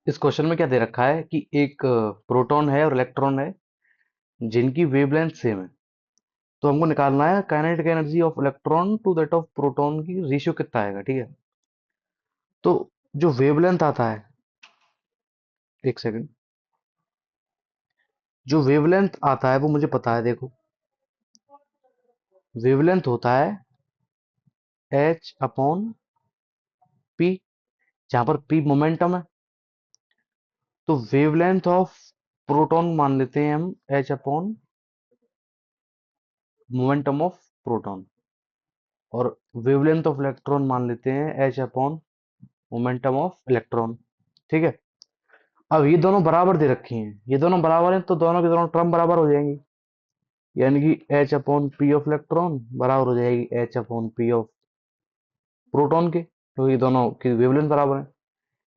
इस क्वेश्चन में क्या दे रखा है कि एक प्रोटॉन है और इलेक्ट्रॉन है जिनकी वेवलेंथ सेम है। तो हमको निकालना है kinetic energy of electron to that of proton की रेशियो कितना आएगा। ठीक है, तो जो वेवलेंथ आता है, एक सेकंड, जो वेवलेंथ आता है वो मुझे पता है। देखो, वेवलेंथ होता है एच अपॉन पी, जहां पर पी मोमेंटम है। तो वेवलेंथ ऑफ प्रोटॉन मान लेते हैं हम H upon momentum of proton, और वेवलेंथ ऑफ इलेक्ट्रॉन मान लेते हैं H upon momentum of electron. ठीक है, अब ये दोनों बराबर दे रखी हैं, ये दोनों बराबर हैं तो दोनों की दोनों टर्म बराबर हो जाएंगी। यानी कि H upon P of electron बराबर हो जाएगी H upon P of proton के, तो ये दोनों की वेवलेंथ बराबर है।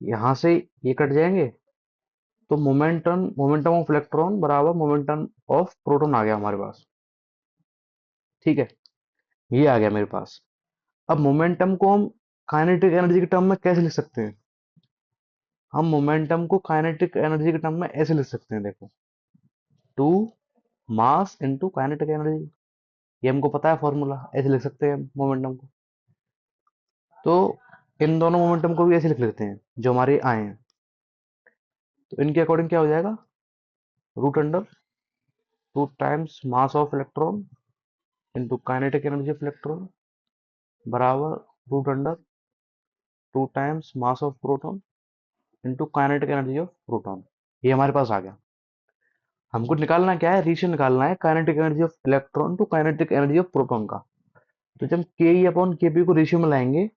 यहाँ से ये कट जाएंगे, तो मोमेंटम मोमेंटम ऑफ इलेक्ट्रॉन बराबर मोमेंटम ऑफ प्रोटॉन आ गया हमारे पास। ठीक है, ये आ गया मेरे पास। अब मोमेंटम को हम काइनेटिक एनर्जी के टर्म में कैसे लिख सकते हैं? हम मोमेंटम को काइनेटिक एनर्जी के टर्म में ऐसे लिख सकते हैं, देखो, two mass into kinetic energy. ये हमको पता है फॉर्मूला, ऐसे लिख सकते हैं मोमेंटम को। तो इन दोनों मोमेंटम को भी ऐसे लिख लेते हैं जो हमारे आए हैं। तो इनके अकॉर्डिंग क्या हो जाएगा, root under two times mass of electron into kinetic energy of electron बराबर root under two times mass of proton into kinetic energy of proton. ये हमारे पास आ गया। हमको निकालना क्या है, रेशियो निकालना है kinetic energy of electron to kinetic energy of proton का। तो जब K E upon K P को रेशियो में लाएंगे,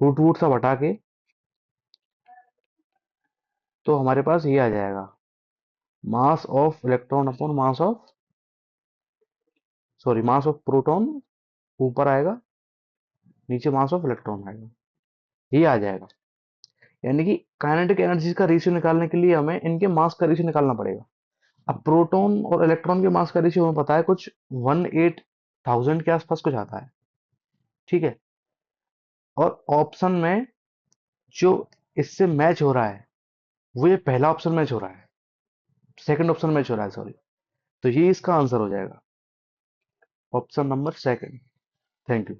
रूट वूट सब हटा के, तो हमारे पास ये आ जाएगा, मास of electron upon mass of, sorry, mass of proton ऊपर आएगा, नीचे मास ऑफ इलेक्ट्रॉन आएगा। ये आ जाएगा। यानी कि काइनेटिक एनर्जी का रेशियो निकालने के लिए हमें इनके मास का रेशियो निकालना पड़ेगा। अब प्रोटॉन और इलेक्ट्रॉन के मास का रेशियो हमें पता है, कुछ 18,000 के आसपास कुछ आता है। ठीक है, और ऑप्शन में जो इससे मैच हो रहा है वो ये पहला ऑप्शन मैच हो रहा है, सेकंड ऑप्शन मैच हो रहा है, सॉरी। तो ये इसका आंसर हो जाएगा, option number second. Thank you.